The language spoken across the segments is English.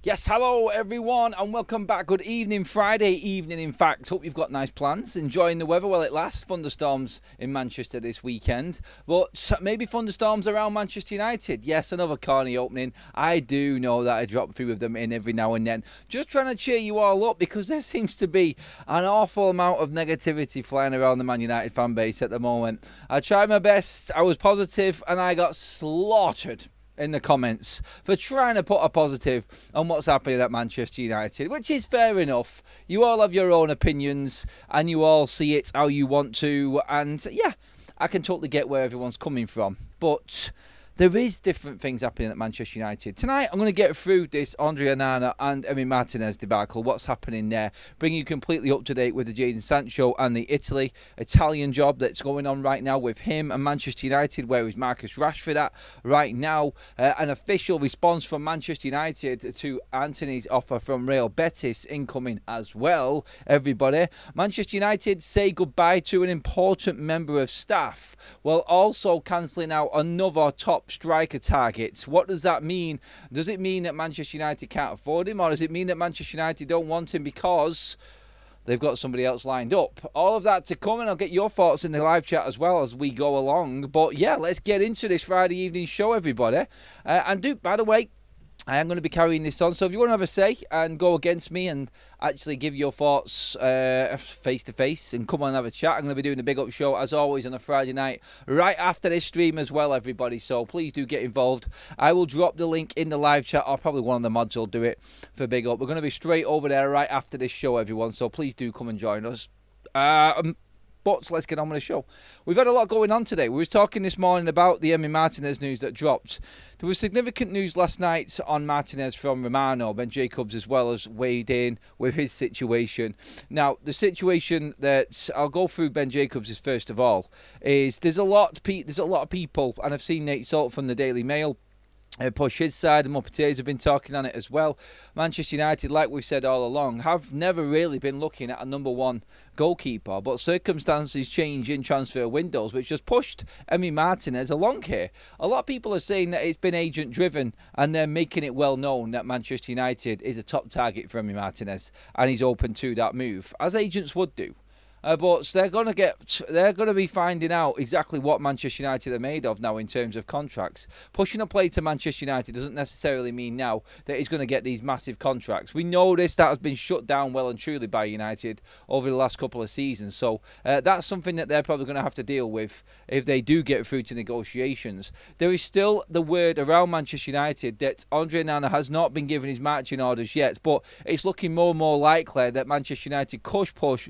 Yes, hello everyone and welcome back. Good evening, Friday evening in fact. Hope you've got nice plans, enjoying the weather while it lasts. Thunderstorms in Manchester this weekend, but maybe thunderstorms around Manchester United. Yes, another corny opening. I do know that I drop a few of them in every now and then. Just trying to cheer you all up because there seems to be an awful amount of negativity flying around the Man United fan base at the moment. I tried my best, I was positive and I got slaughtered in the comments for trying to put a positive on what's happening at Manchester United, which is fair enough. You all have your own opinions and you all see it how you want to, and yeah, I can totally get where everyone's coming from, but there is different things happening at Manchester United. Tonight, I'm going to get through this Onana and Emi Martinez debacle, what's happening there, bring you completely up to date with the Jadon Sancho and the Italian job that's going on right now with him and Manchester United. Where is Marcus Rashford at right now? An official response from Manchester United to Anthony's offer from Real Betis incoming as well, everybody. Manchester United say goodbye to an important member of staff, while also cancelling out another top striker targets. What does that mean? Does it mean that Manchester United can't afford him, or does it mean that Manchester United don't want him because they've got somebody else lined up? All of that to come, and I'll get your thoughts in the live chat as well as we go along. But yeah, let's get into this Friday evening show, everybody. By the way, I am going to be carrying this on, so if you want to have a say and go against me and actually give your thoughts face-to-face and come on and have a chat, I'm going to be doing the Big Up Show, as always, on a Friday night, right after this stream as well, everybody, so please do get involved. I will drop the link in the live chat, or probably one of the mods will do it for Big Up. We're going to be straight over there right after this show, everyone, so please do come and join us. But let's get on with the show. We've had a lot going on today. We were talking this morning about the Emi Martinez news that dropped. There was significant news last night on Martinez from Romano. Ben Jacobs as well as weighed in with his situation. Now, the situation that I'll go through Ben Jacobs' first of all is there's a lot of people, and I've seen Nate Salt from the Daily Mail push his side, and Muppeteers have been talking on it as well. Manchester United, like we've said all along, have never really been looking at a number one goalkeeper, but circumstances change in transfer windows, which has pushed Emi Martinez along here. A lot of people are saying that it's been agent driven, and they're making it well known that Manchester United is a top target for Emi Martinez, and he's open to that move, as agents would do. But they're going to be finding out exactly what Manchester United are made of now in terms of contracts. Pushing a player to Manchester United doesn't necessarily mean now that he's going to get these massive contracts. We know this, that has been shut down well and truly by United over the last couple of seasons. So that's something that they're probably going to have to deal with if they do get through to negotiations. There is still the word around Manchester United that Onana has not been given his marching orders yet, but it's looking more and more likely that Manchester United could push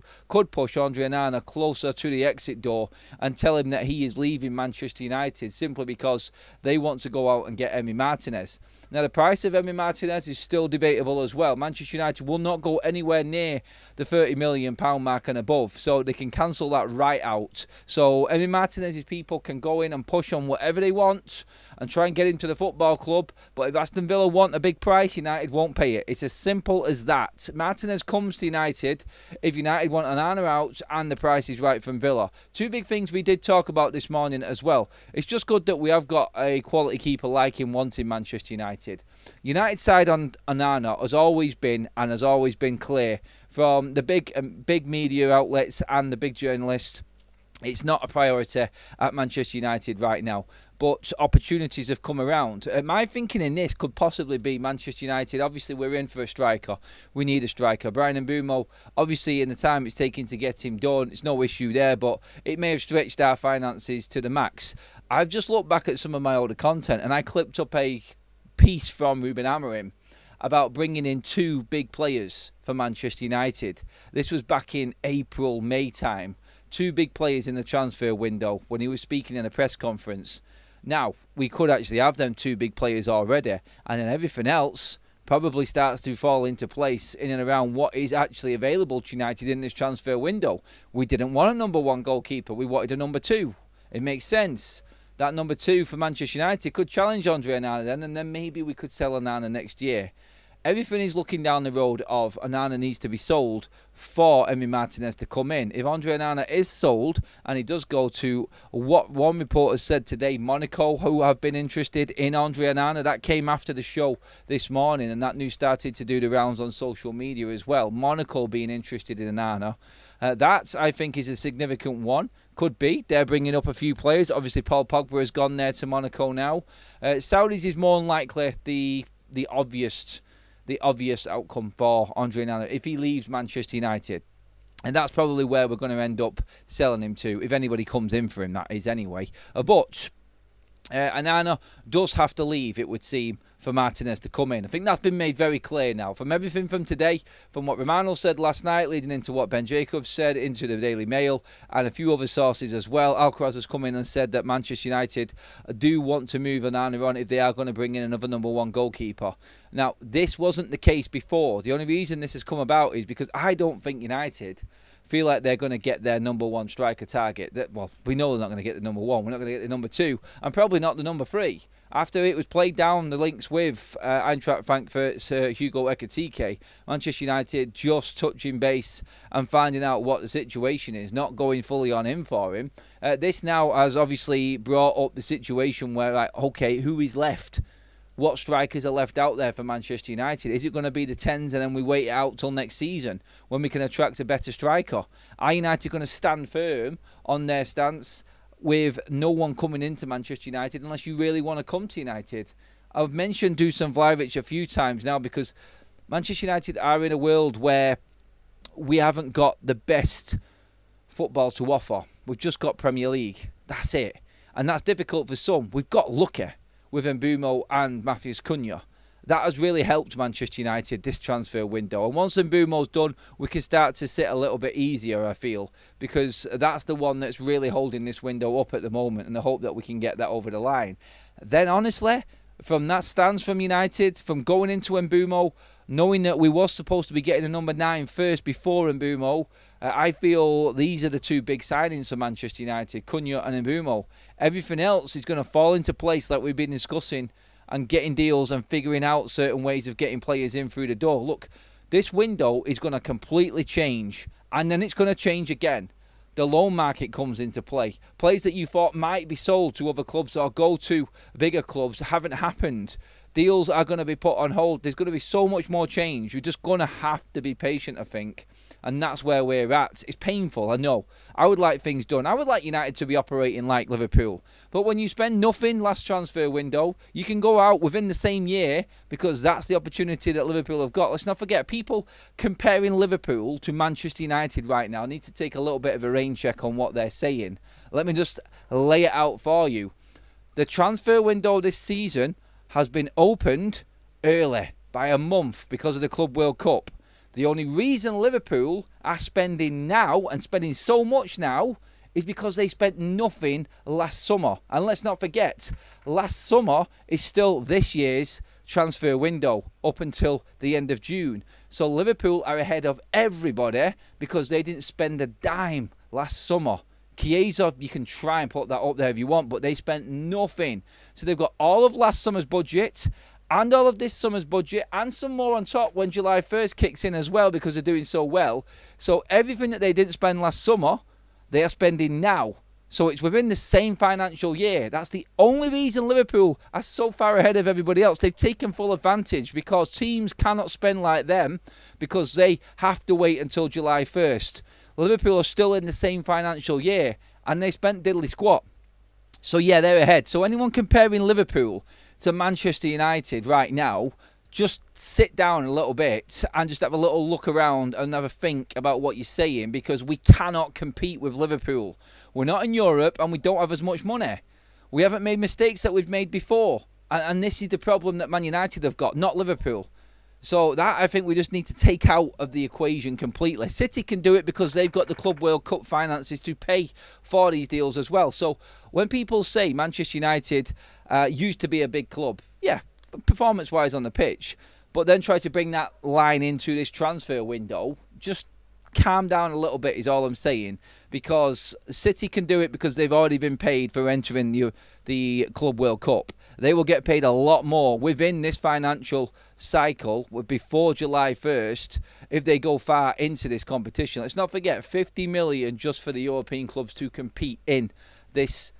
Onana closer to the exit door and tell him that he is leaving Manchester United simply because they want to go out and get Emi Martinez. Now, the price of Emi Martinez is still debatable as well. Manchester United will not go anywhere near the £30 million mark and above, so they can cancel that right out. So Emi Martinez's people can go in and push on whatever they want and try and get him to the football club, but if Aston Villa want a big price, United won't pay it. It's as simple as that. Martinez comes to United if United want Onana out and the price is right from Villa. Two big things we did talk about this morning as well. It's just good that we have got a quality keeper like him wanting Manchester United. United side on Onana has always been clear from the big media outlets and the big journalists. It's not a priority at Manchester United right now, but opportunities have come around. My thinking in this could possibly be Manchester United. Obviously, we're in for a striker. We need a striker. Brian Mbeumo, obviously, in the time it's taken to get him done, it's no issue there, but it may have stretched our finances to the max. I've just looked back at some of my older content, and I clipped up a piece from Ruben Amorim about bringing in two big players for Manchester United. This was back in April, May time. Two big players in the transfer window when he was speaking in a press conference. Now, we could actually have them two big players already, and then everything else probably starts to fall into place in and around what is actually available to United in this transfer window. We didn't want a number one goalkeeper, we wanted a number two. It makes sense. That number two for Manchester United could challenge Onana then, and then maybe we could sell Onana next year. everything is looking down the road of Onana needs to be sold for Emi Martinez to come in. If Andre Onana is sold and he does go to what one reporter said today, Monaco, who have been interested in Andre Onana, that came after the show this morning, and that news started to do the rounds on social media as well. Monaco being interested in Onana. That, I think, is a significant one. Could be. They're bringing up a few players. Obviously, Paul Pogba has gone there to Monaco now. Saudis is more than likely the obvious outcome for Andre Onana if he leaves Manchester United. And that's probably where we're going to end up selling him to, if anybody comes in for him, that is anyway. But Onana does have to leave, it would seem, for Martinez to come in. I think that's been made very clear now. From everything from today, from what Romano said last night, leading into what Ben Jacobs said, into the Daily Mail, and a few other sources as well. Alcaraz has come in and said that Manchester United do want to move Onana on if they are going to bring in another number one goalkeeper. Now, this wasn't the case before. The only reason this has come about is because I don't think United feel like they're going to get their number one striker target. Well, we know they're not going to get the number one. We're not going to get the number two, and probably not the number three. After it was played down the links with Eintracht Frankfurt's Hugo Ekitike, Manchester United just touching base and finding out what the situation is, not going fully on in for him. This now has obviously brought up the situation where, like, okay, who is left? What strikers are left out there for Manchester United? Is it going to be the 10s and then we wait it out till next season when we can attract a better striker? Are United going to stand firm on their stance with no one coming into Manchester United unless you really want to come to United? I've mentioned Dusan Vlahovic a few times now because Manchester United are in a world where we haven't got the best football to offer. We've just got Premier League. That's it. And that's difficult for some. We've got lucky with Mbeumo and Matheus Cunha. That has really helped Manchester United this transfer window. And once Mbeumo's done, we can start to sit a little bit easier, I feel, because that's the one that's really holding this window up at the moment, and I hope that we can get that over the line. Then, honestly, from that stance from United, from going into Mbeumo, knowing that we was supposed to be getting a number 9 first before Mbeumo, I feel these are the two big signings for Manchester United, Cunha and Mbeumo. Everything else is going to fall into place like we've been discussing and getting deals and figuring out certain ways of getting players in through the door. Look, this window is going to completely change, and then it's going to change again. The loan market comes into play. Players that you thought might be sold to other clubs or go to bigger clubs haven't happened. Deals are going to be put on hold. There's going to be so much more change. You're just going to have to be patient, I think. And that's where we're at. It's painful, I know. I would like things done. I would like United to be operating like Liverpool. But when you spend nothing last transfer window, you can go out within the same year because that's the opportunity that Liverpool have got. Let's not forget, people comparing Liverpool to Manchester United right now need to take a little bit of a rain check on what they're saying. Let me just lay it out for you. The transfer window this season has been opened early by a month because of the Club World Cup. The only reason Liverpool are spending now and spending so much now is because they spent nothing last summer. And let's not forget, last summer is still this year's transfer window up until the end of June. So Liverpool are ahead of everybody because they didn't spend a dime last summer. Chiesa, you can try and put that up there if you want, but they spent nothing. So they've got all of last summer's budget and all of this summer's budget and some more on top when July 1st kicks in as well because they're doing so well. So everything that they didn't spend last summer, they are spending now. So it's within the same financial year. That's the only reason Liverpool are so far ahead of everybody else. They've taken full advantage because teams cannot spend like them because they have to wait until July 1st. Liverpool are still in the same financial year and they spent diddly squat. So yeah, they're ahead. So anyone comparing Liverpool to Manchester United right now, just sit down a little bit and just have a little look around and have a think about what you're saying because we cannot compete with Liverpool. We're not in Europe and we don't have as much money. We haven't made mistakes that we've made before. And this is the problem that Man United have got, not Liverpool. So that I think we just need to take out of the equation completely. City can do it because they've got the Club World Cup finances to pay for these deals as well. So when people say Manchester United used to be a big club, yeah, performance-wise on the pitch, but then try to bring that line into this transfer window, just calm down a little bit is all I'm saying, because City can do it because they've already been paid for entering the Club World Cup. They will get paid a lot more within this financial cycle before July 1st if they go far into this competition. Let's not forget, 50 million just for the European clubs to compete in this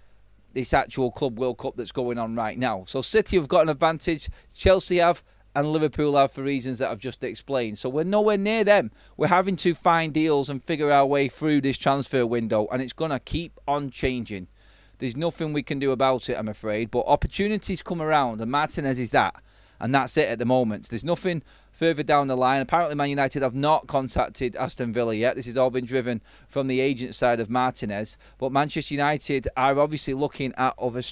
actual Club World Cup that's going on right now. So City have got an advantage, Chelsea have, and Liverpool have, for reasons that I've just explained. So we're nowhere near them. We're having to find deals and figure our way through this transfer window, and it's going to keep on changing. There's nothing we can do about it, I'm afraid, but opportunities come around, and Martinez is that. And that's it at the moment. There's nothing further down the line. Apparently, Man United have not contacted Aston Villa yet. This has all been driven from the agent side of Martinez. But Manchester United are obviously looking at other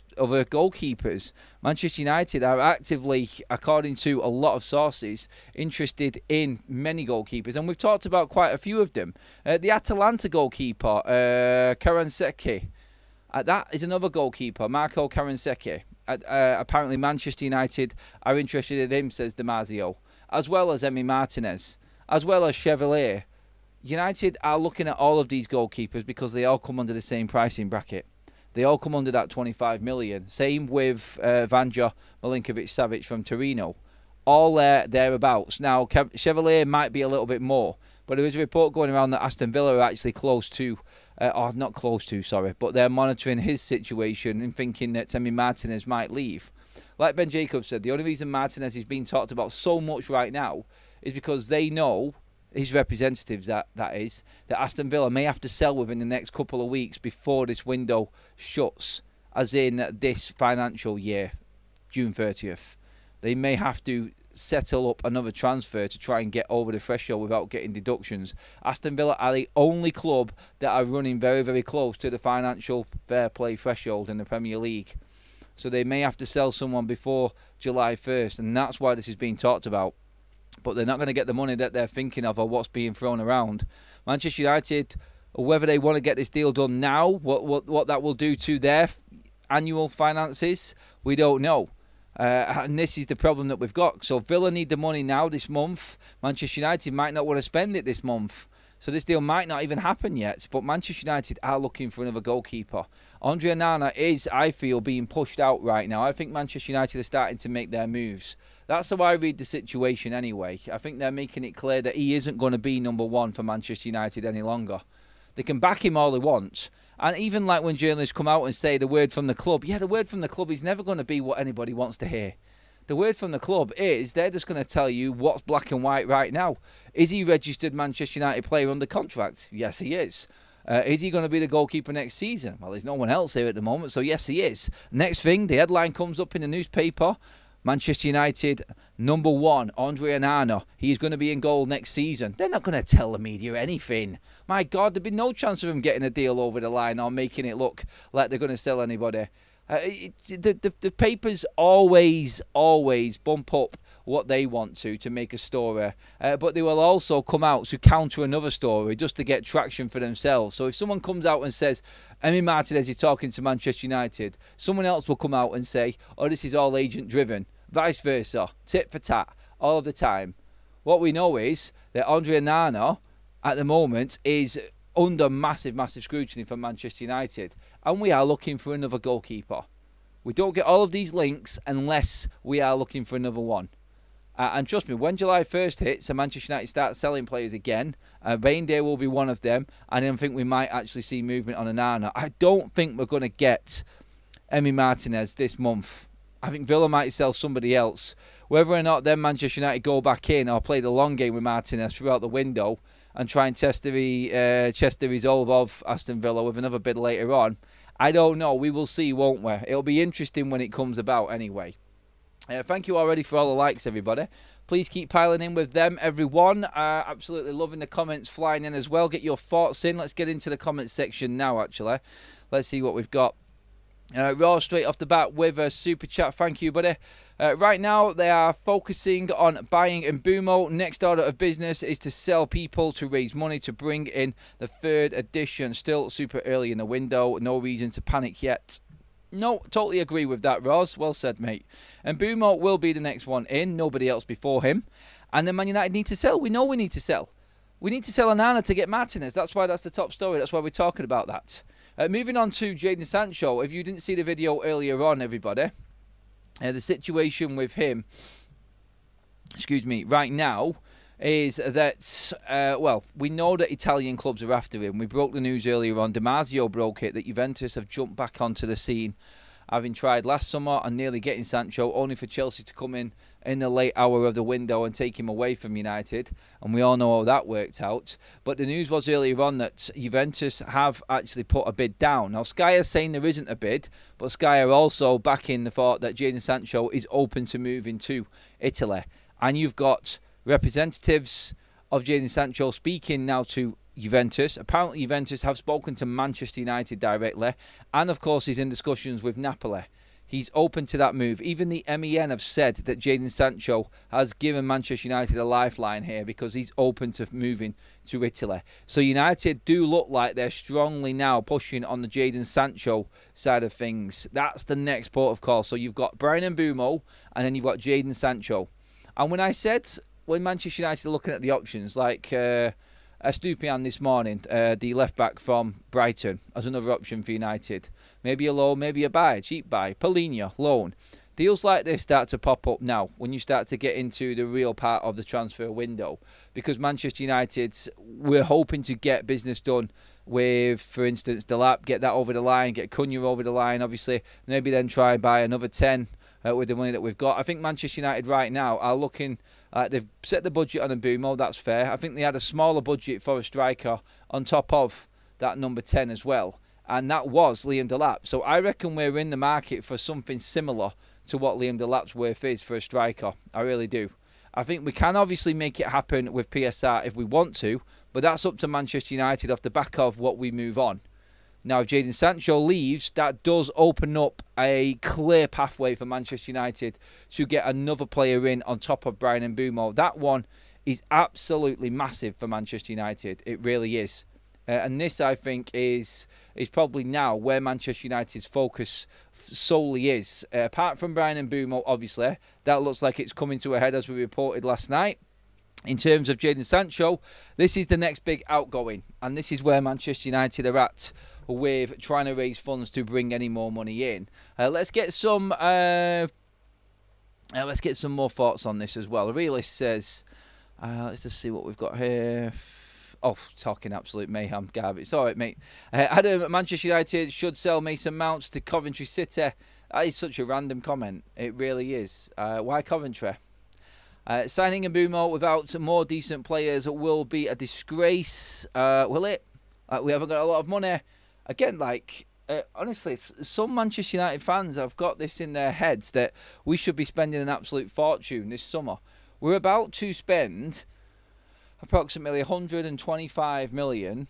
goalkeepers. Manchester United are actively, according to a lot of sources, interested in many goalkeepers. And we've talked about quite a few of them. The Atalanta goalkeeper, Karanseki. That is another goalkeeper, Marco Karanseki. Apparently Manchester United are interested in him, says Damasio, as well as Emi Martinez, as well as Chevalier. United are looking at all of these goalkeepers because they all come under the same pricing bracket. They all come under that 25 million. Same with Vanja Milinkovic-Savic from Torino. All thereabouts. Now, Chevalier might be a little bit more, but there is a report going around that Aston Villa are actually close to, but they're monitoring his situation and thinking that Emi Martinez might leave. Like Ben Jacobs said, the only reason Martinez is being talked about so much right now is because they know, his representatives that is, that Aston Villa may have to sell within the next couple of weeks before this window shuts, as in this financial year, June 30th. They may have to settle up another transfer to try and get over the threshold without getting deductions. Aston Villa are the only club that are running very, very close to the financial fair play threshold in the Premier League. So they may have to sell someone before July 1st, and that's why this is being talked about. But they're not going to get the money that they're thinking of or what's being thrown around. Manchester United, whether they want to get this deal done now, what that will do to their annual finances, we don't know. And this is the problem that we've got. So Villa need the money now, this month. Manchester United might not want to spend it this month. So this deal might not even happen yet. But Manchester United are looking for another goalkeeper. Andre Onana is, I feel, being pushed out right now. I think Manchester United are starting to make their moves. That's how I read the situation anyway. I think they're making it clear that he isn't going to be number one for Manchester United any longer. They can back him all they want. And even like when journalists come out and say the word from the club, the word from the club is never going to be what anybody wants to hear. The word from the club is they're just going to tell you what's black and white right now. Is he registered Manchester United player under contract? Yes, he is. Is he going to be the goalkeeper next season? Well, there's no one else here at the moment, so yes, he is. Next thing, the headline comes up in the newspaper. Manchester United, number one, Andre Onana. He's going to be in goal next season. They're not going to tell the media anything. My God, there'd be no chance of him getting a deal over the line or making it look like they're going to sell anybody. The papers always bump up what they want to make a story. But they will also come out to counter another story just to get traction for themselves. So if someone comes out and says, Emi Martinez is talking to Manchester United, someone else will come out and say, oh, this is all agent driven. Vice versa. Tit for tat. All of the time. What we know is that Andre Onana, at the moment, is under massive scrutiny from Manchester United. And we are looking for another goalkeeper. We don't get all of these links unless we are looking for another one. And trust me, when July 1st hits and Manchester United start selling players again, Bayindir will be one of them. And I think we might actually see movement on Onana. I don't think we're going to get Emi Martinez this month. I think Villa might sell somebody else. Whether or not then Manchester United go back in or play the long game with Martinez throughout the window and try and test the resolve of Aston Villa with another bid later on, I don't know. We will see, won't we? It'll be interesting when it comes about anyway. Thank you already for all the likes, everybody. Please keep piling in with them, everyone. Absolutely loving the comments flying in as well. Get your thoughts in. Let's get into the comments section now, actually. Let's see what we've got. Raw straight off the bat with a super chat. Thank you, buddy. Right now, they are focusing on buying Mbumo. Next order of business is to sell people to raise money to bring in the third edition. Still super early in the window. No reason to panic yet. No, totally agree with that, Roz. Well said, mate. And Mbumo will be the next one in. Nobody else before him. And then Man United need to sell. We know we need to sell. We need to sell Onana to get Martinez. That's why that's the top story. That's why we're talking about that. Moving on to Jadon Sancho. If you didn't see the video earlier on, everybody, the situation with him, right now, is that, well, we know that Italian clubs are after him. We broke the news earlier on. Damasio broke it, that Juventus have jumped back onto the scene, having tried last summer and nearly getting Sancho, only for Chelsea to come in the late hour of the window and take him away from United. And we all know how that worked out. But the news was earlier on that Juventus have actually put a bid down. Now, Sky is saying there isn't a bid, but Sky are also backing the thought that Jadon Sancho is open to moving to Italy. And you've got representatives of Jadon Sancho speaking now to Juventus. Apparently Juventus have spoken to Manchester United directly, and of course he's in discussions with Napoli. He's open to that move. Even the MEN have said that Jadon Sancho has given Manchester United a lifeline here because he's open to moving to Italy. So United do look like they're strongly now pushing on the Jadon Sancho side of things. That's the next port of call. So you've got Bryan Mbeumo and then you've got Jadon Sancho. And when Manchester United are looking at the options, like Estupiñán this morning, the left-back from Brighton, as another option for United. Maybe a loan, maybe a buy, a cheap buy. Paulinho, loan. Deals like this start to pop up now when you start to get into the real part of the transfer window. Because Manchester United, we're hoping to get business done with, for instance, Delap, get that over the line, get Cunha over the line, obviously. Maybe then try buy another 10 with the money that we've got. I think Manchester United right now are looking... they've set the budget on Mbeumo, that's fair. I think they had a smaller budget for a striker on top of that number 10 as well. And that was Liam Delap. So I reckon we're in the market for something similar to what Liam Delap's worth is for a striker. I really do. I think we can obviously make it happen with PSR if we want to, but that's up to Manchester United off the back of what we move on. Now, if Jadon Sancho leaves, that does open up a clear pathway for Manchester United to get another player in on top of Bryan Mbeumo. That one is absolutely massive for Manchester United. It really is. And this, I think, is probably now where Manchester United's focus solely is. Apart from Bryan Mbeumo, obviously, that looks like it's coming to a head as we reported last night. In terms of Jadon Sancho, this is the next big outgoing. And this is where Manchester United are at with trying to raise funds to bring any more money in. Let's get some more thoughts on this as well. Realist says, let's just see what we've got here. Oh, talking absolute mayhem, garbage. It's all right, mate. Adam, Manchester United should sell Mason Mount to Coventry City. That is such a random comment. It really is. Why Coventry? Signing Mbeumo without more decent players will be a disgrace. Will it? We haven't got a lot of money. Again, honestly, some Manchester United fans have got this in their heads that we should be spending an absolute fortune this summer. We're about to spend approximately 125 million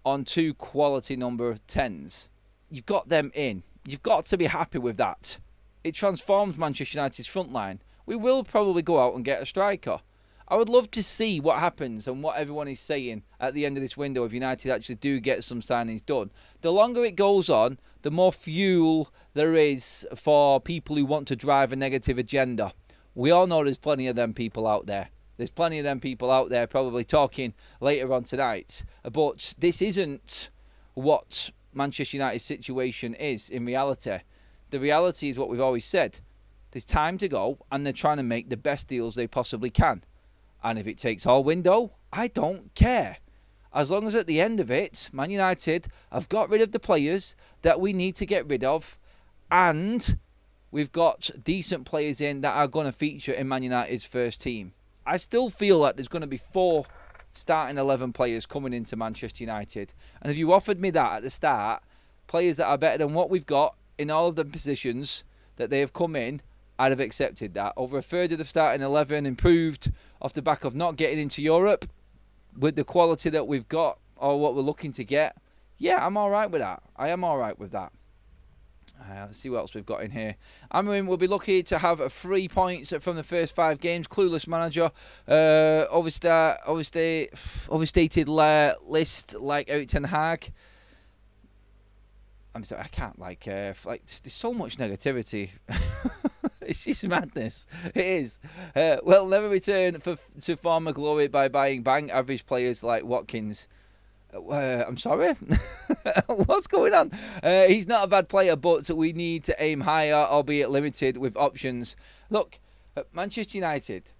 on 2 quality number 10s. You've got them in. You've got to be happy with that. It transforms Manchester United's front line. We will probably go out and get a striker. I would love to see what happens and what everyone is saying at the end of this window if United actually do get some signings done. The longer it goes on, the more fuel there is for people who want to drive a negative agenda. We all know there's plenty of them people out there. There's plenty of them people out there probably talking later on tonight. But this isn't what Manchester United's situation is in reality. The reality is what we've always said. There's time to go and they're trying to make the best deals they possibly can. And if it takes all window, I don't care. As long as at the end of it, Man United have got rid of the players that we need to get rid of. And we've got decent players in that are going to feature in Man United's first team. I still feel like there's going to be 4 starting 11 players coming into Manchester United. And if you offered me that at the start, players that are better than what we've got in all of the positions that they have come in, I'd have accepted that. Over a third of the starting 11 improved off the back of not getting into Europe with the quality that we've got or what we're looking to get. Yeah, I'm all right with that. I am all right with that. Let's see what else we've got in here. Amorim will be lucky to have 3 points from the first 5 games. Clueless manager. Overstated list like Eric Ten Hag. I'm sorry, I can't there's so much negativity. It's just madness. It is. Well, never return to former glory by buying bang average players like Watkins. I'm sorry? What's going on? He's not a bad player, but we need to aim higher, albeit limited, with options. Look, Manchester United,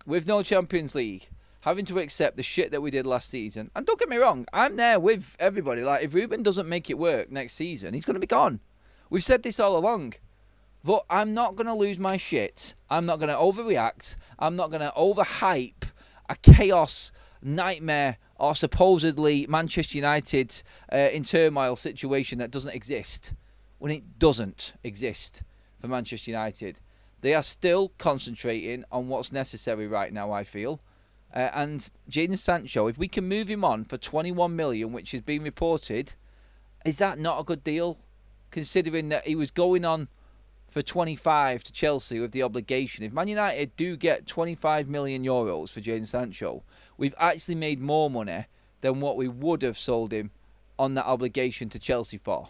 with no Champions League, having to accept the shit that we did last season. And don't get me wrong, I'm there with everybody. Like, if Ruben doesn't make it work next season, he's going to be gone. We've said this all along. But I'm not going to lose my shit. I'm not going to overreact. I'm not going to overhype a chaos, nightmare, or supposedly Manchester United in turmoil situation that doesn't exist. When it doesn't exist for Manchester United. They are still concentrating on what's necessary right now, I feel. And Jadon Sancho, if we can move him on for 21 million, which is being reported, is that not a good deal? Considering that he was going on for 25 to Chelsea with the obligation. If Man United do get 25 million euros for Jadon Sancho, we've actually made more money than what we would have sold him on that obligation to Chelsea for.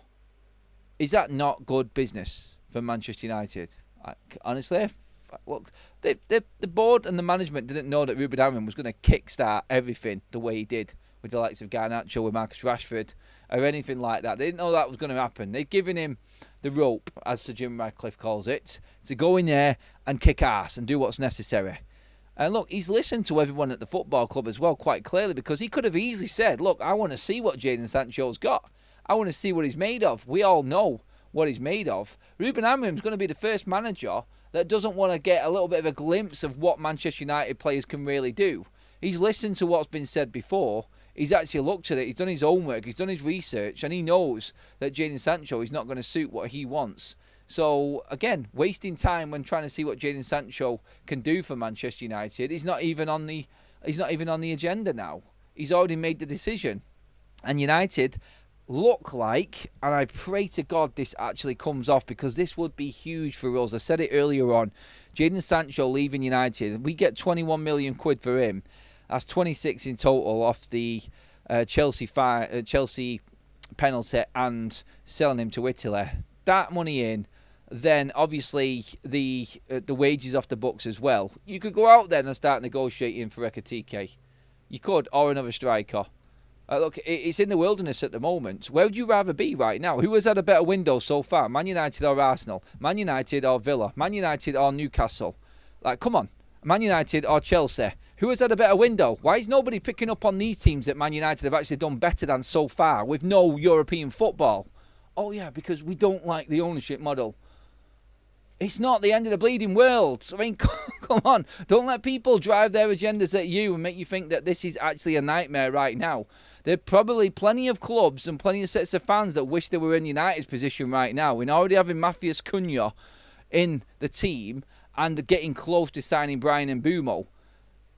Is that not good business for Manchester United? Honestly, look, the board and the management didn't know that Ruben Amorim was going to kickstart everything the way he did with the likes of Garnacho, with Marcus Rashford, or anything like that. They didn't know that was going to happen. They've given him the rope, as Sir Jim Radcliffe calls it, to go in there and kick ass and do what's necessary. And look, he's listened to everyone at the football club as well, quite clearly, because he could have easily said, look, I want to see what Jadon Sancho's got. I want to see what he's made of. We all know what he's made of. Ruben Amorim's going to be the first manager that doesn't want to get a little bit of a glimpse of what Manchester United players can really do. He's listened to what's been said before. He's actually looked at it. He's done his homework. He's done his research. And he knows that Jadon Sancho is not going to suit what he wants. So, again, wasting time when trying to see what Jadon Sancho can do for Manchester United. He's not even on the agenda now. He's already made the decision. And United look like, and I pray to God this actually comes off, because this would be huge for us. I said it earlier on. Jadon Sancho leaving United. We get 21 million quid for him. That's 26 in total off the Chelsea penalty and selling him to Italy. That money in, then obviously the wages off the books as well. You could go out there and start negotiating for Ekatike. You could, or another striker. Look, it's in the wilderness at the moment. Where would you rather be right now? Who has had a better window so far? Man United or Arsenal? Man United or Villa? Man United or Newcastle? Like, come on. Man United or Chelsea? Who has had a better window? Why is nobody picking up on these teams that Man United have actually done better than so far with no European football? Oh, yeah, because we don't like the ownership model. It's not the end of the bleeding world. I mean, come on. Don't let people drive their agendas at you and make you think that this is actually a nightmare right now. There are probably plenty of clubs and plenty of sets of fans that wish they were in United's position right now. We're already having Matthias Cunha in the team and getting close to signing Brian Mbeumo.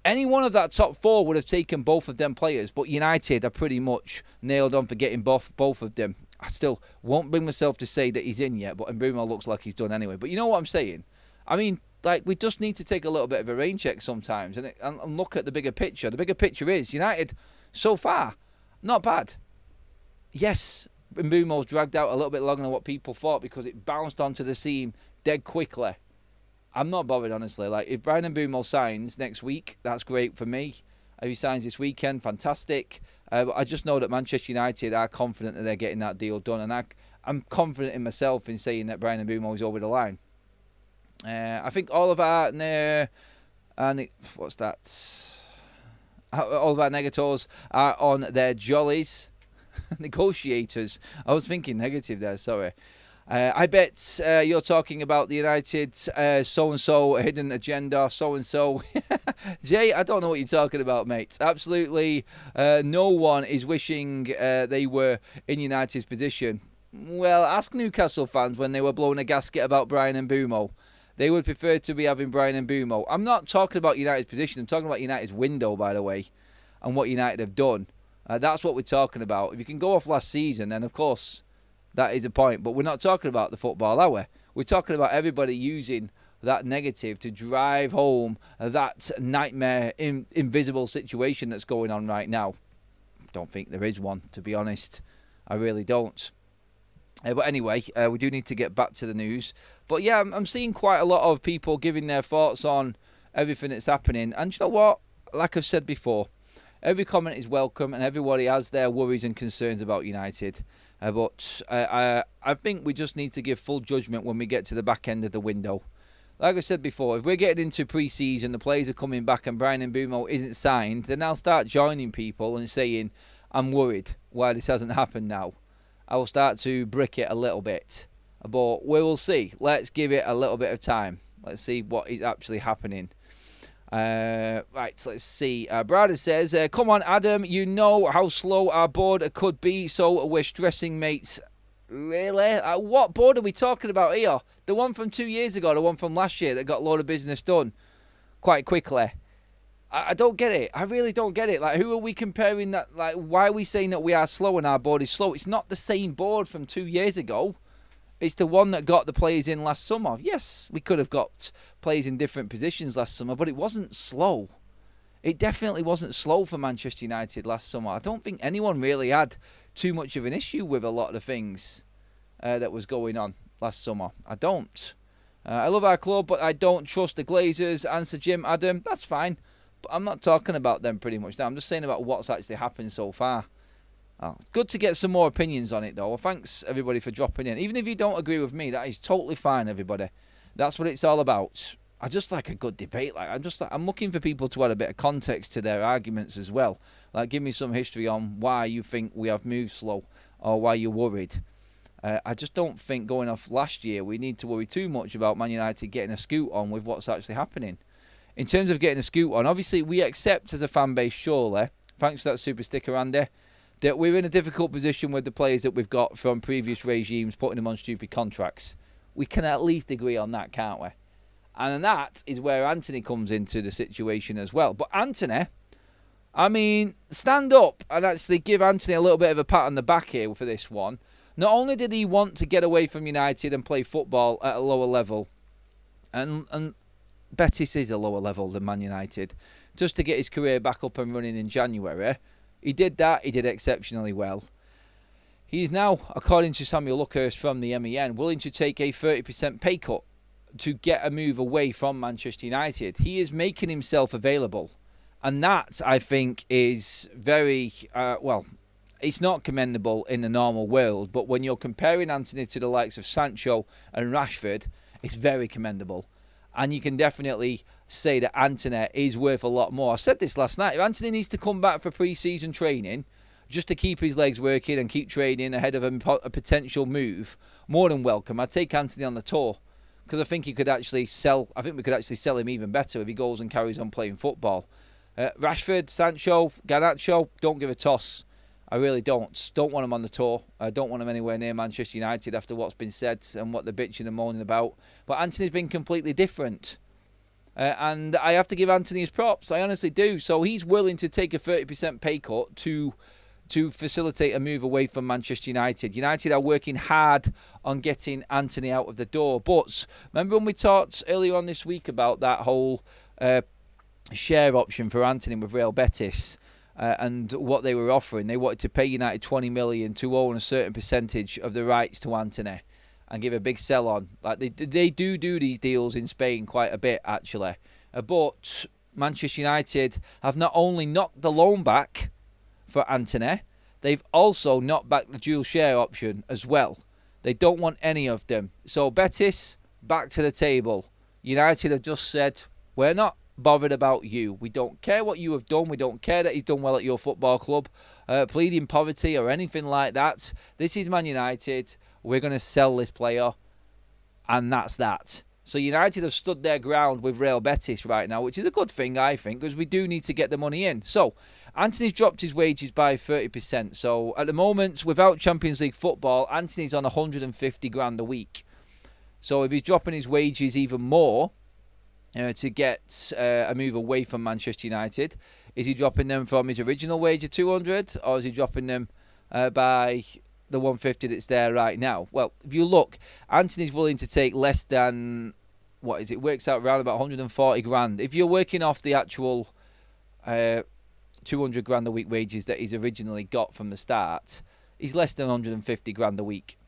Any one of that top four would have taken both of them players, but United are pretty much nailed on for getting both of them. I still won't bring myself to say that he's in yet, but Mbeumo looks like he's done anyway. But you know what I'm saying? I mean, like, we just need to take a little bit of a rain check sometimes and look at the bigger picture. The bigger picture is United, so far, not bad. Yes, Mbeumo's dragged out a little bit longer than what people thought because it bounced onto the seam dead quickly. I'm not bothered, honestly. Like, if Brian Mbeumo signs next week, that's great for me. If he signs this weekend, fantastic. But I just know that Manchester United are confident that they're getting that deal done. And I'm confident in myself in saying that Brian Mbeumo is over the line. I think all of our... what's that? All of our negators are on their jollies. Negotiators. I was thinking negative there, sorry. I bet you're talking about the United so-and-so hidden agenda, so-and-so. Jay, I don't know what you're talking about, mate. Absolutely no one is wishing they were in United's position. Well, ask Newcastle fans when they were blowing a gasket about Brian Mbeumo. They would prefer to be having Brian Mbeumo. I'm not talking about United's position. I'm talking about United's window, by the way, and what United have done. That's what we're talking about. If you can go off last season, then, of course... that is a point, but we're not talking about the football, are we? We're talking about everybody using that negative to drive home that nightmare, invisible situation that's going on right now. Don't think there is one, to be honest. I really don't. But anyway, we do need to get back to the news. But yeah, I'm seeing quite a lot of people giving their thoughts on everything that's happening. And you know what? Like I've said before, every comment is welcome and everybody has their worries and concerns about United. But I think we just need to give full judgment when we get to the back end of the window. Like I said before, if we're getting into pre-season, the players are coming back and Brian Mbeumo isn't signed, then I'll start joining people and saying, I'm worried why this hasn't happened now. I will start to brick it a little bit. But we will see. Let's give it a little bit of time. Let's see what is actually happening. Right, so let's see. Brada says, come on, Adam, you know how slow our board could be, so we're stressing, mates. Really? What board are we talking about here? The one from 2 years ago, the one from last year that got a load of business done quite quickly. I don't get it. I really don't get it. Like, who are we comparing that? Like, why are we saying that we are slow and our board is slow? It's not the same board from 2 years ago. It's the one that got the players in last summer. Yes, we could have got players in different positions last summer, but it wasn't slow. It definitely wasn't slow for Manchester United last summer. I don't think anyone really had too much of an issue with a lot of the things that was going on last summer. I don't. I love our club, but I don't trust the Glazers. Answer Jim Adam. That's fine. But I'm not talking about them pretty much now. I'm just saying about what's actually happened so far. Oh, good to get some more opinions on it, though. Well, thanks, everybody, for dropping in. Even if you don't agree with me, that is totally fine, everybody. That's what it's all about. I just like a good debate. I'm looking for people to add a bit of context to their arguments as well. Like, give me some history on why you think we have moved slow or why you're worried. I just don't think going off last year we need to worry too much about Man United getting a scoot on with what's actually happening. In terms of getting a scoot on, obviously we accept as a fan base, surely, thanks for that super sticker, Andy, that we're in a difficult position with the players that we've got from previous regimes, putting them on stupid contracts. We can at least agree on that, can't we? And that is where Anthony comes into the situation as well. But Anthony, I mean, stand up and actually give Anthony a little bit of a pat on the back here for this one. Not only did he want to get away from United and play football at a lower level, and Betis is a lower level than Man United, just to get his career back up and running in January. He did that. He did exceptionally well. He is now, according to Samuel Luckhurst from the MEN, willing to take a 30% pay cut to get a move away from Manchester United. He is making himself available. And that, I think, is very, it's not commendable in the normal world, but when you're comparing Anthony to the likes of Sancho and Rashford, it's very commendable. And you can definitely say that Anthony is worth a lot more. I said this last night. If Anthony needs to come back for pre-season training just to keep his legs working and keep training ahead of a potential move, more than welcome. I'd take Anthony on the tour because I think we could actually sell him even better if he goes and carries on playing football. Rashford, Sancho, Garnacho, don't give a toss. I really don't. Don't want him on the tour. I don't want him anywhere near Manchester United after what's been said and what they're bitching and moaning about. But Anthony's been completely different. And I have to give Anthony his props. I honestly do. So he's willing to take a 30% pay cut to facilitate a move away from Manchester United. United are working hard on getting Anthony out of the door. But remember when we talked earlier on this week about that whole share option for Anthony with Real Betis? And what they were offering, they wanted to pay United 20 million to own a certain percentage of the rights to Anthony and give a big sell on. Like they do these deals in Spain quite a bit actually. But Manchester United have not only knocked the loan back for Anthony, they've also knocked back the dual share option as well. They don't want any of them. So Betis, back to the table. United have just said, we're not bothered about you. We don't care what you have done. We don't care that he's done well at your football club, pleading poverty or anything like that. This is Man United. We're going to sell this player, and that's that. So United have stood their ground with Real Betis right now, which is a good thing, I think, because we do need to get the money in. So Anthony's dropped his wages by 30%. So at the moment, without Champions League football, Anthony's on 150 grand a week. So if he's dropping his wages even more, to get a move away from Manchester United, is he dropping them from his original wage of 200, or is he dropping them by the 150 that's there right now? Well, if you look, Anthony's willing to take less than, it works out around about 140 grand. If you're working off the actual 200 grand a week wages that he's originally got from the start, he's less than 150 grand a week.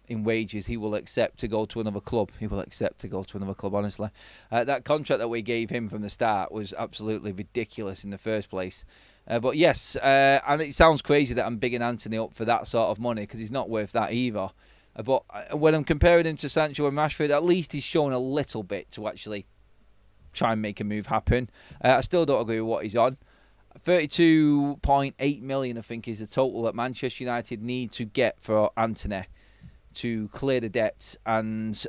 in wages he will accept to go to another club. He will accept to go to another club, honestly. That contract that we gave him from the start was absolutely ridiculous in the first place. But yes, and it sounds crazy that I'm bigging Antony up for that sort of money because he's not worth that either. But when I'm comparing him to Sancho and Rashford, at least he's shown a little bit to actually try and make a move happen. I still don't agree with what he's on. 32.8 million, I think, is the total that Manchester United need to get for Antony to clear the debt and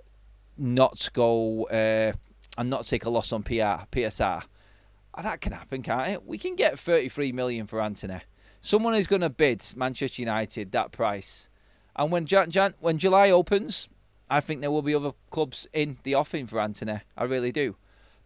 not go and not take a loss on PSR. That can happen, can't it? We can get 33 million for Antony. Someone is going to bid Manchester United that price. And when when July opens, I think there will be other clubs in the offing for Antony. I really do.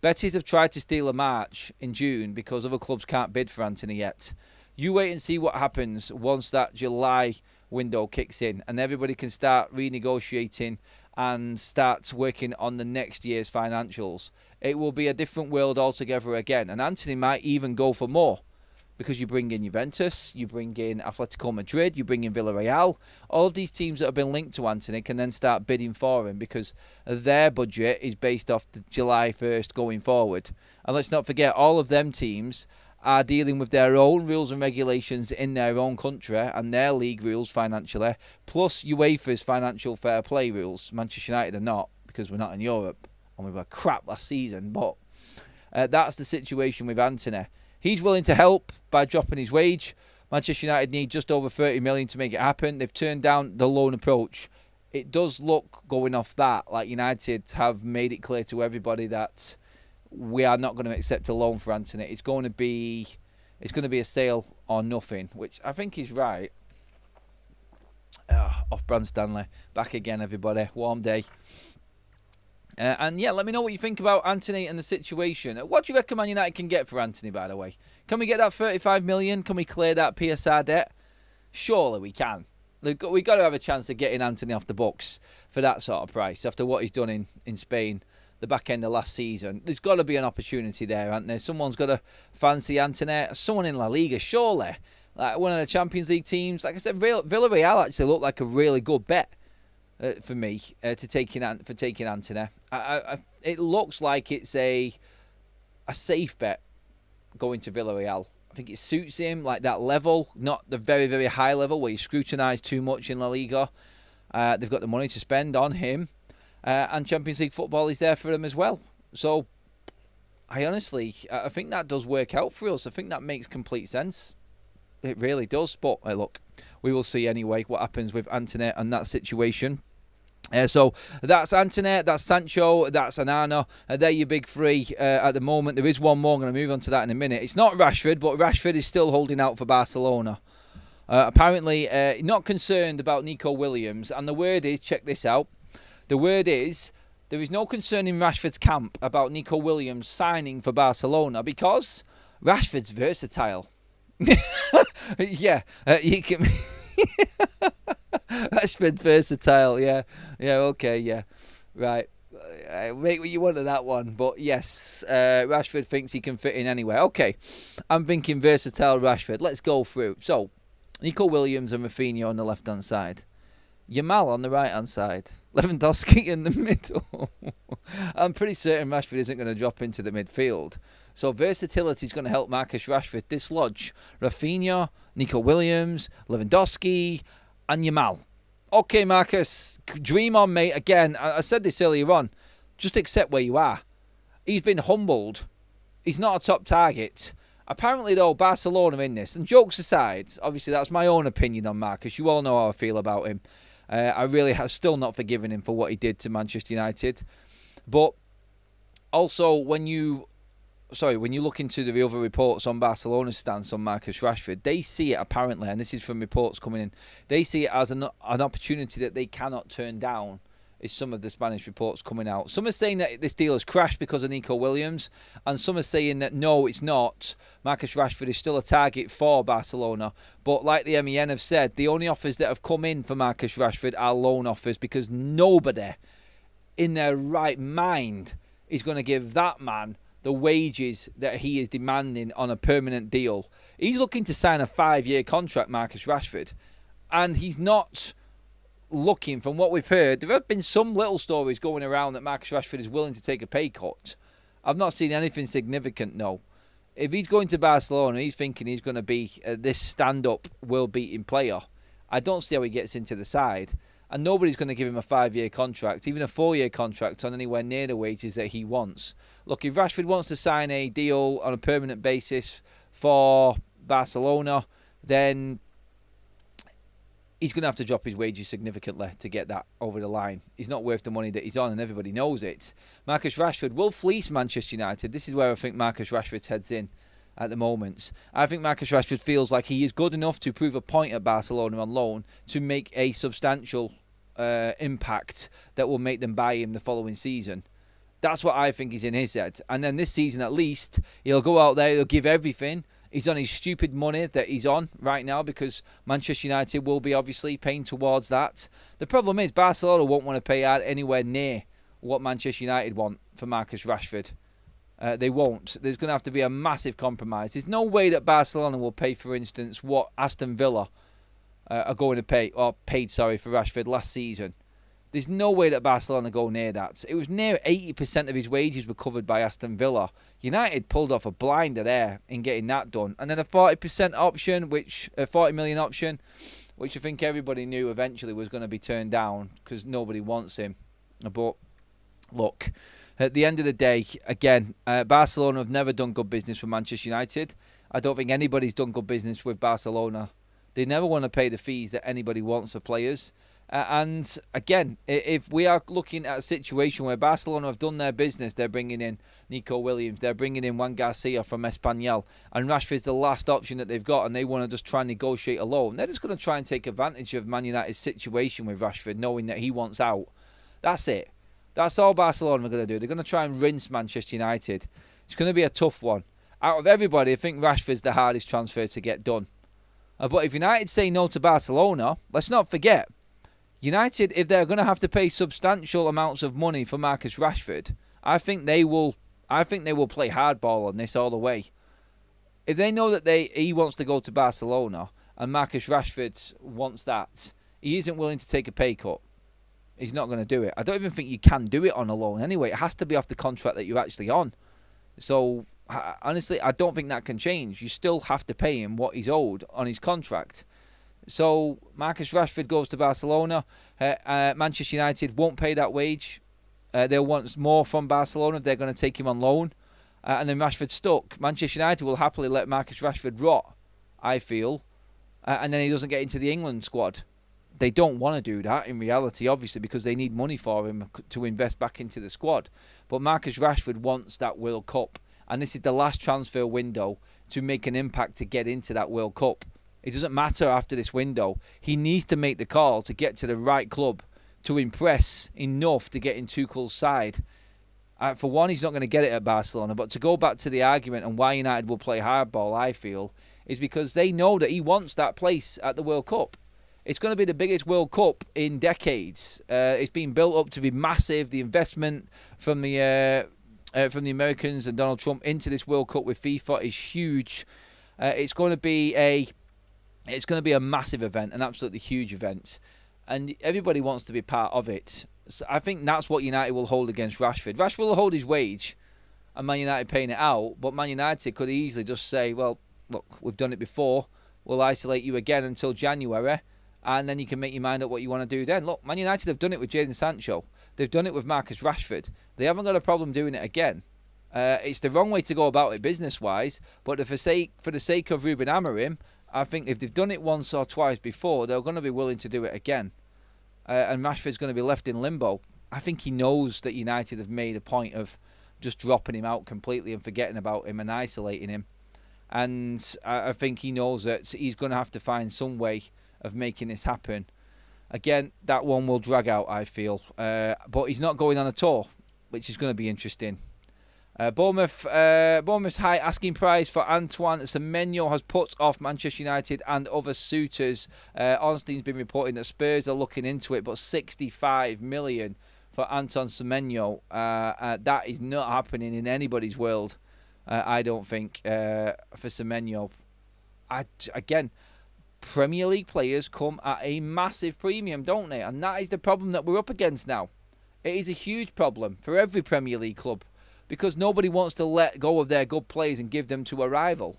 Betis have tried to steal a March in June because other clubs can't bid for Antony yet. You wait and see what happens once that July window kicks in and everybody can start renegotiating and start working on the next year's financials. It will be a different world altogether again. And Antony might even go for more because you bring in Juventus, you bring in Atletico Madrid, you bring in Villarreal. All of these teams that have been linked to Antony can then start bidding for him because their budget is based off the July 1st going forward. And let's not forget, all of them teams are dealing with their own rules and regulations in their own country and their league rules financially, plus UEFA's financial fair play rules. Manchester United are not because we're not in Europe and we were crap last season. But that's the situation with Antony. He's willing to help by dropping his wage. Manchester United need just over 30 million to make it happen. They've turned down the loan approach. It does look, going off that, like United have made it clear to everybody that we are not going to accept a loan for Antony. It's going to be a sale or nothing, which I think is right. Off-brand Stanley. Back again, everybody. Warm day. And yeah, let me know what you think about Antony and the situation. What do you reckon Man United can get for Antony, by the way? Can we get that 35 million? Can we clear that PSR debt? Surely we can. We've got to have a chance of getting Antony off the books for that sort of price after what he's done in Spain the back end of last season. There's got to be an opportunity there, hasn't there? Someone's got to fancy Antony. Someone in La Liga, surely. Like one of the Champions League teams. Like I said, Villarreal actually looked like a really good bet for me for taking Antony. It looks like it's a safe bet going to Villarreal. I think it suits him, like that level, not the very, very high level where you scrutinise too much in La Liga. They've got the money to spend on him. And Champions League football is there for him as well. So, I think that does work out for us. I think that makes complete sense. It really does. But, look, we will see anyway what happens with Antony and that situation. So, that's Antony, that's Sancho, that's Onana. They're your big three at the moment. There is one more. I'm going to move on to that in a minute. It's not Rashford, but Rashford is still holding out for Barcelona. Apparently, not concerned about Nico Williams. And the word is, check this out. The word is, there is no concern in Rashford's camp about Nico Williams signing for Barcelona because Rashford's versatile. Yeah, you can... Rashford's versatile, yeah. Yeah, okay, yeah. Right. Make what you want of that one. But yes, Rashford thinks he can fit in anywhere. Okay, I'm thinking versatile Rashford. Let's go through. So, Nico Williams and Rafinha on the left-hand side. Yamal on the right-hand side. Lewandowski in the middle. I'm pretty certain Rashford isn't going to drop into the midfield. So versatility is going to help Marcus Rashford dislodge Rafinha, Nico Williams, Lewandowski, and Yamal. Okay, Marcus, dream on, mate. Again, I said this earlier on. Just accept where you are. He's been humbled. He's not a top target. Apparently, though, Barcelona in this. And jokes aside, obviously that's my own opinion on Marcus. You all know how I feel about him. I really have still not forgiven him for what he did to Manchester United. But also, when you look into the other reports on Barcelona's stance on Marcus Rashford, they see it apparently, and this is from reports coming in, they see it as an opportunity that they cannot turn down, is some of the Spanish reports coming out. Some are saying that this deal has crashed because of Nico Williams, and some are saying that no, it's not. Marcus Rashford is still a target for Barcelona. But like the MEN have said, the only offers that have come in for Marcus Rashford are loan offers because nobody in their right mind is going to give that man the wages that he is demanding on a permanent deal. He's looking to sign a 5-year contract, Marcus Rashford, and he's not looking, from what we've heard, there have been some little stories going around that Marcus Rashford is willing to take a pay cut. I've not seen anything significant, no. If he's going to Barcelona, he's thinking he's going to be this stand-up, world-beating player. I don't see how he gets into the side. And nobody's going to give him a 5-year contract, even a 4-year contract, on anywhere near the wages that he wants. Look, if Rashford wants to sign a deal on a permanent basis for Barcelona, then he's going to have to drop his wages significantly to get that over the line. He's not worth the money that he's on, and everybody knows it. Marcus Rashford will fleece Manchester United. This is where I think Marcus Rashford's head's in at the moment. I think Marcus Rashford feels like he is good enough to prove a point at Barcelona on loan to make a substantial impact that will make them buy him the following season. That's what I think is in his head. And then this season, at least, he'll go out there, he'll give everything. He's on his stupid money that he's on right now because Manchester United will be obviously paying towards that. The problem is Barcelona won't want to pay out anywhere near what Manchester United want for Marcus Rashford. They won't. There's going to have to be a massive compromise. There's no way that Barcelona will pay, for instance, what Aston Villa are going to pay, or paid, for Rashford last season. There's no way that Barcelona go near that. It was near 80% of his wages were covered by Aston Villa. United pulled off a blinder there in getting that done. And then a 40% option, a 40 million option, which I think everybody knew eventually was going to be turned down because nobody wants him. But look, at the end of the day, again, Barcelona have never done good business with Manchester United. I don't think anybody's done good business with Barcelona. They never want to pay the fees that anybody wants for players. And again, if we are looking at a situation where Barcelona have done their business, they're bringing in Nico Williams, they're bringing in Juan Garcia from Espanyol, and Rashford's the last option that they've got, and they want to just try and negotiate a loan. They're just going to try and take advantage of Man United's situation with Rashford, knowing that he wants out. That's it. That's all Barcelona are going to do. They're going to try and rinse Manchester United. It's going to be a tough one. Out of everybody, I think Rashford's the hardest transfer to get done. But if United say no to Barcelona, let's not forget, United, if they're going to have to pay substantial amounts of money for Marcus Rashford, I think they will play hardball on this all the way. If they know that he wants to go to Barcelona and Marcus Rashford wants that, he isn't willing to take a pay cut. He's not going to do it. I don't even think you can do it on a loan anyway. It has to be off the contract that you're actually on. So, honestly, I don't think that can change. You still have to pay him what he's owed on his contract. So, Marcus Rashford goes to Barcelona. Manchester United won't pay that wage. They'll want more from Barcelona if they're going to take him on loan. And then Rashford's stuck. Manchester United will happily let Marcus Rashford rot, I feel. And then he doesn't get into the England squad. They don't want to do that in reality, obviously, because they need money for him to invest back into the squad. But Marcus Rashford wants that World Cup. And this is the last transfer window to make an impact to get into that World Cup. It doesn't matter after this window. He needs to make the call to get to the right club to impress enough to get in Tuchel's side. For one, he's not going to get it at Barcelona. But to go back to the argument and why United will play hardball, I feel, is because they know that he wants that place at the World Cup. It's going to be the biggest World Cup in decades. It's been built up to be massive. The investment from the Americans and Donald Trump into this World Cup with FIFA is huge. It's going to be a massive event, an absolutely huge event. And everybody wants to be part of it. So I think that's what United will hold against Rashford. Rashford will hold his wage and Man United paying it out. But Man United could easily just say, well, look, we've done it before. We'll isolate you again until January. And then you can make your mind up what you want to do then. Look, Man United have done it with Jadon Sancho. They've done it with Marcus Rashford. They haven't got a problem doing it again. It's the wrong way to go about it business-wise. But for the sake of Ruben Amorim, I think if they've done it once or twice before, they're going to be willing to do it again. And Rashford's going to be left in limbo. I think he knows that United have made a point of just dropping him out completely and forgetting about him and isolating him. And I think he knows that he's going to have to find some way of making this happen. Again, that one will drag out, I feel. But he's not going on a tour, which is going to be interesting. Bournemouth's high asking price for Antoine Semenyo has put off Manchester United and other suitors. Ornstein's been reporting that Spurs are looking into it, but 65 million for Antoine Semenyo. That is not happening in anybody's world, I don't think, for Semenyo. Again, Premier League players come at a massive premium, don't they? And that is the problem that we're up against now. It is a huge problem for every Premier League club because nobody wants to let go of their good players and give them to a rival.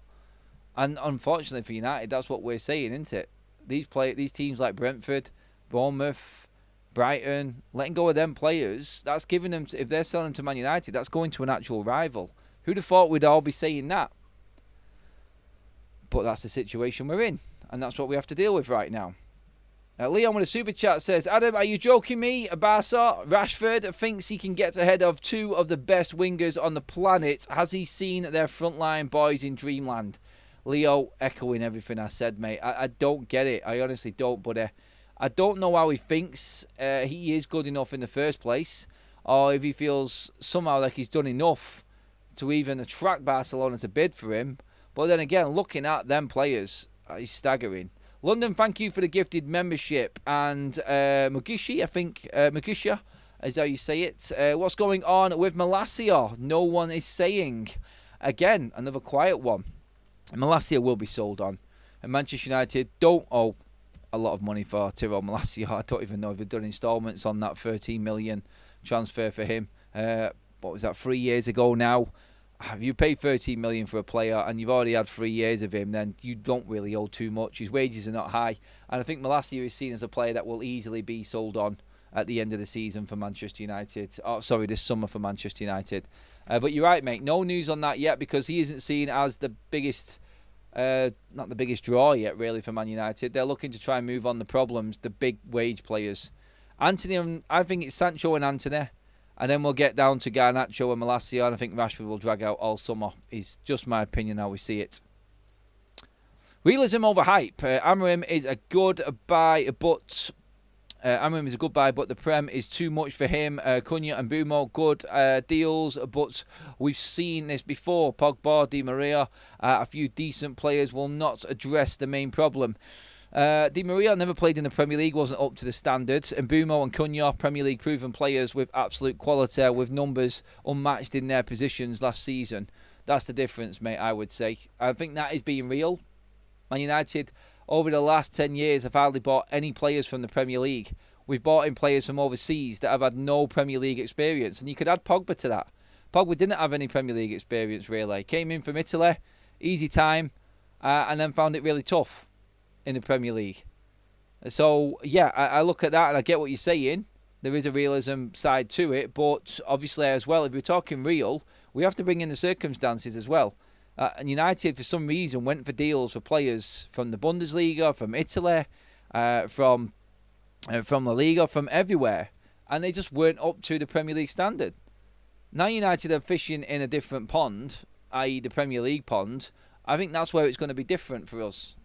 And unfortunately for United, that's what we're saying, isn't it? These teams like Brentford, Bournemouth, Brighton, letting go of them players, that's giving them, if they're selling to Man United, that's going to an actual rival. Who'd have thought we'd all be saying that? But that's the situation we're in, and that's what we have to deal with right now. Leon with a super chat says, Adam, are you joking me? Barca, Rashford thinks he can get ahead of two of the best wingers on the planet. Has he seen their frontline boys in dreamland? Leo echoing everything I said, mate. I don't get it. I honestly don't, but I don't know how he thinks he is good enough in the first place, or if he feels somehow like he's done enough to even attract Barcelona to bid for him. But then again, looking at them players, he's staggering. London, thank you for the gifted membership. And Mugishi, I think, Mugisha is how you say it. What's going on with Malacia? No one is saying. Again, another quiet one. Malacia will be sold on. And Manchester United don't owe a lot of money for Tyrell Malacia. I don't even know if they've done instalments on that 13 million transfer for him. What was that, 3 years ago now? If you pay 13 million for a player and you've already had 3 years of him, then you don't really owe too much. His wages are not high. And I think Malacia is seen as a player that will easily be sold on at the end of the season for Manchester United. Oh, sorry, this summer for Manchester United. But you're right, mate. No news on that yet because he isn't seen as the biggest, not the biggest draw yet, really, for Man United. They're looking to try and move on the problems, the big wage players. Anthony, I think it's Sancho and Anthony. And then we'll get down to Garnacho and Malacia, and I think Rashford will drag out all summer. Is just my opinion how we see it. Realism over hype. Amorim is a good buy, but the Prem is too much for him. Cunha and Bumo, good deals, but we've seen this before. Pogba, Di Maria, a few decent players will not address the main problem. Di Maria never played in the Premier League, wasn't up to the standard. And Bumo and Cunha, Premier League proven players with absolute quality, with numbers unmatched in their positions last season. That's the difference, mate, I would say. I think that is being real. Man United, over the last 10 years, have hardly bought any players from the Premier League. We've bought in players from overseas that have had no Premier League experience. And you could add Pogba to that. Pogba didn't have any Premier League experience, really. Came in from Italy, easy time, and then found it really tough in the Premier League. So, yeah, I look at that and I get what you're saying. There is a realism side to it, but obviously as well, if we're talking real, we have to bring in the circumstances as well. And United, for some reason, went for deals for players from the Bundesliga, from Italy, from La Liga, from everywhere, and they just weren't up to the Premier League standard. Now United are fishing in a different pond, i.e. the Premier League pond. I think that's where it's going to be different for us.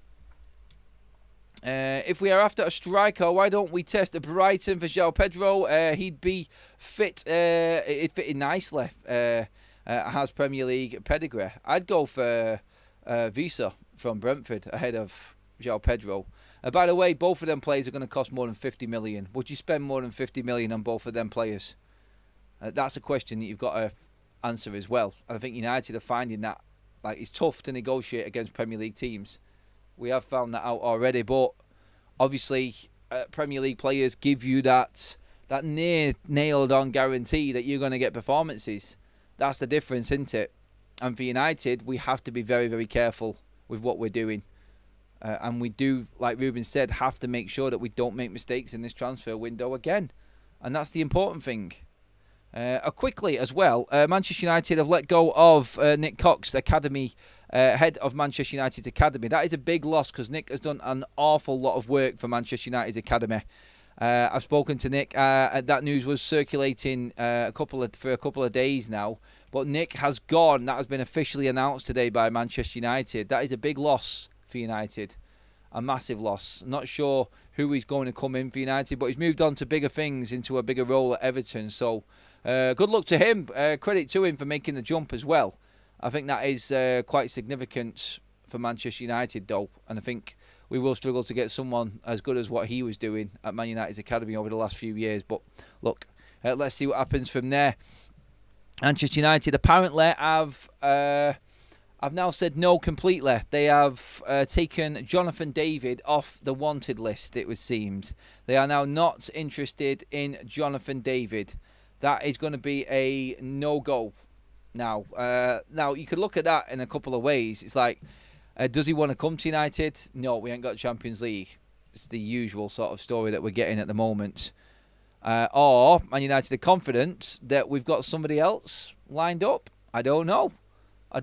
If we are after a striker, why don't we test Brighton for João Pedro? He'd be fit. It'd fit in nicely. Has Premier League pedigree. I'd go for Visa from Brentford ahead of João Pedro. By the way, both of them players are going to cost more than 50 million. Would you spend more than 50 million on both of them players? That's a question that you've got to answer as well. I think United are finding that it's tough to negotiate against Premier League teams. We have found that out already, but obviously Premier League players give you that near nailed-on guarantee that you're going to get performances. That's the difference, isn't it? And for United, we have to be very, very careful with what we're doing. And we do, like Ruben said, have to make sure that we don't make mistakes in this transfer window again. And that's the important thing. Quickly as well, Manchester United have let go of Nick Cox, academy head of Manchester United's academy. That is a big loss because Nick has done an awful lot of work for Manchester United's academy. I've spoken to Nick. That news was circulating for a couple of days now. But Nick has gone. That has been officially announced today by Manchester United. That is a big loss for United. A massive loss. Not sure who is going to come in for United, but he's moved on to bigger things, into a bigger role at Everton. So good luck to him. Credit to him for making the jump as well. I think that is quite significant for Manchester United, though. And I think we will struggle to get someone as good as what he was doing at Man United's academy over the last few years. But look, let's see what happens from there. Manchester United apparently have I've now said no completely. They have taken Jonathan David off the wanted list, it was seemed. They are now not interested in Jonathan David. That is going to be a no-go now. Now, you could look at that in a couple of ways. It's like, does he want to come to United? No, we ain't got Champions League. It's the usual sort of story that we're getting at the moment. Or Man United are confident that we've got somebody else lined up. I don't know. I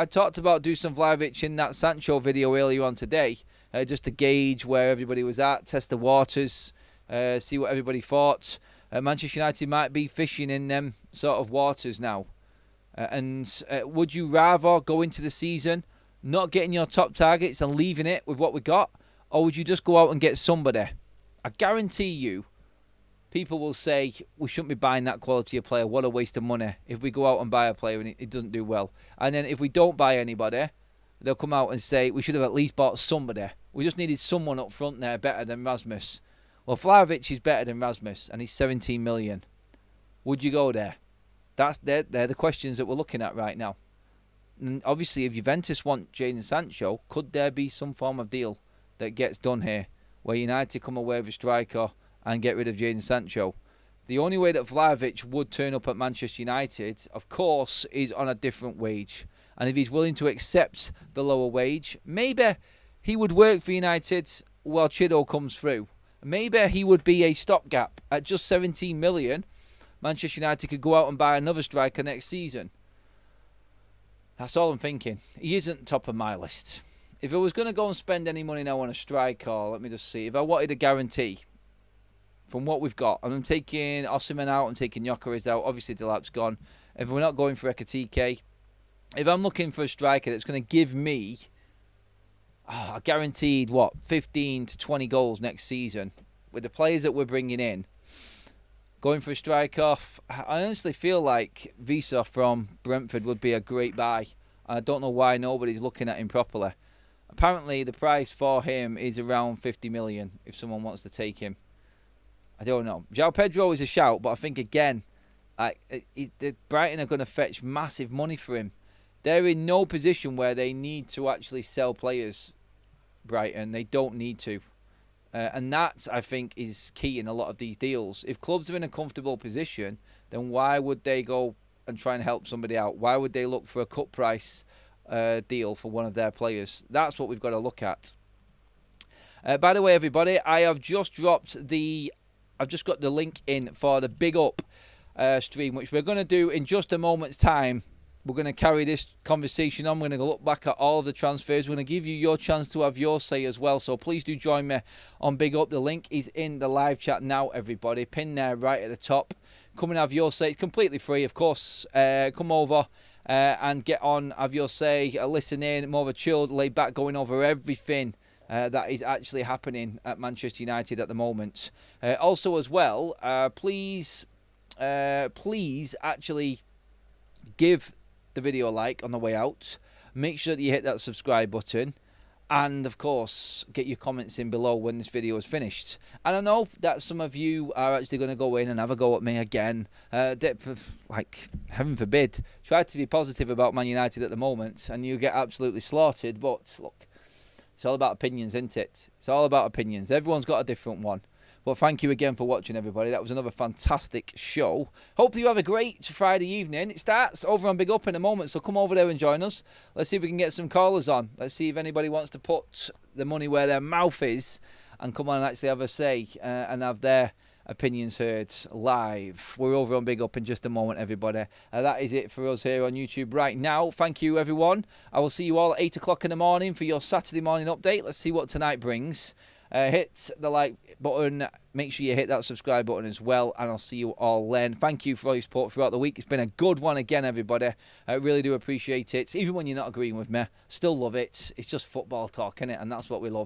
talked about Dusan Vlahovic in that Sancho video earlier on today, just to gauge where everybody was at, test the waters, see what everybody thought. Manchester United might be fishing in them sort of waters now. And would you rather go into the season not getting your top targets and leaving it with what we got? Or would you just go out and get somebody? I guarantee you, people will say, we shouldn't be buying that quality of player. What a waste of money if we go out and buy a player and it doesn't do well. And then if we don't buy anybody, they'll come out and say, we should have at least bought somebody. We just needed someone up front there better than Rasmus. Well, Vlahovic is better than Rasmus, and he's 17 million. Would you go there? They're the questions that we're looking at right now. And obviously, if Juventus want Jadon Sancho, could there be some form of deal that gets done here, where United come away with a striker and get rid of Jadon Sancho? The only way that Vlahovic would turn up at Manchester United, of course, is on a different wage. And if he's willing to accept the lower wage, maybe he would work for United while Chido comes through. Maybe he would be a stopgap. At just 17 million, Manchester United could go out and buy another striker next season. That's all I'm thinking. He isn't top of my list. If I was going to go and spend any money now on a striker, let me just see. If I wanted a guarantee from what we've got, and I'm taking Osimhen out, I'm taking Gyökeres out, obviously Delap's gone. If we're not going for Ekitike, if I'm looking for a striker that's going to give me a guaranteed, 15 to 20 goals next season, with the players that we're bringing in, going for a striker, I honestly feel like Visa from Brentford would be a great buy. I don't know why nobody's looking at him properly. Apparently, the price for him is around 50 million if someone wants to take him. I don't know. João Pedro is a shout, but I think, again, Brighton are going to fetch massive money for him. They're in no position where they need to actually sell players, Brighton. They don't need to. And that, I think, is key in a lot of these deals. If clubs are in a comfortable position, then why would they go and try and help somebody out? Why would they look for a cut price deal for one of their players? That's what we've got to look at. By the way, everybody, I've just got the link in for the Big Up stream, which we're going to do in just a moment's time. We're going to carry this conversation on. We're going to look back at all of the transfers. We're going to give you your chance to have your say as well. So please do join me on Big Up. The link is in the live chat now, everybody. Pin there right at the top. Come and have your say. It's completely free, of course. Come over and get on, have your say, listen in. More of a chilled, laid back, going over everything that is actually happening at Manchester United at the moment. Also as well, please actually give the video a like on the way out. Make sure that you hit that subscribe button, and of course get your comments in below when this video is finished. And I know that some of you are actually going to go in and have a go at me again, like, heaven forbid, try to be positive about Man United at the moment and you get absolutely slaughtered. But look, it's all about opinions, isn't it? It's all about opinions. Everyone's got a different one. But thank you again for watching, everybody. That was another fantastic show. Hopefully you have a great Friday evening. It starts over on Big Up in a moment, so come over there and join us. Let's see if we can get some callers on. Let's see if anybody wants to put the money where their mouth is and come on and actually have a say and have their opinions heard live. We're over on Big Up in just a moment, everybody. That is it for us here on YouTube right now. Thank you, everyone. I will see you all at 8 o'clock in the morning for your Saturday morning update. Let's see what tonight brings. Hit the like button, make sure you hit that subscribe button as well, and I'll see you all then. Thank you for all your support throughout the week. It's been a good one again, everybody. I really do appreciate it. Even when you're not agreeing with me, still love it. It's just football talk, innit? And that's what we love.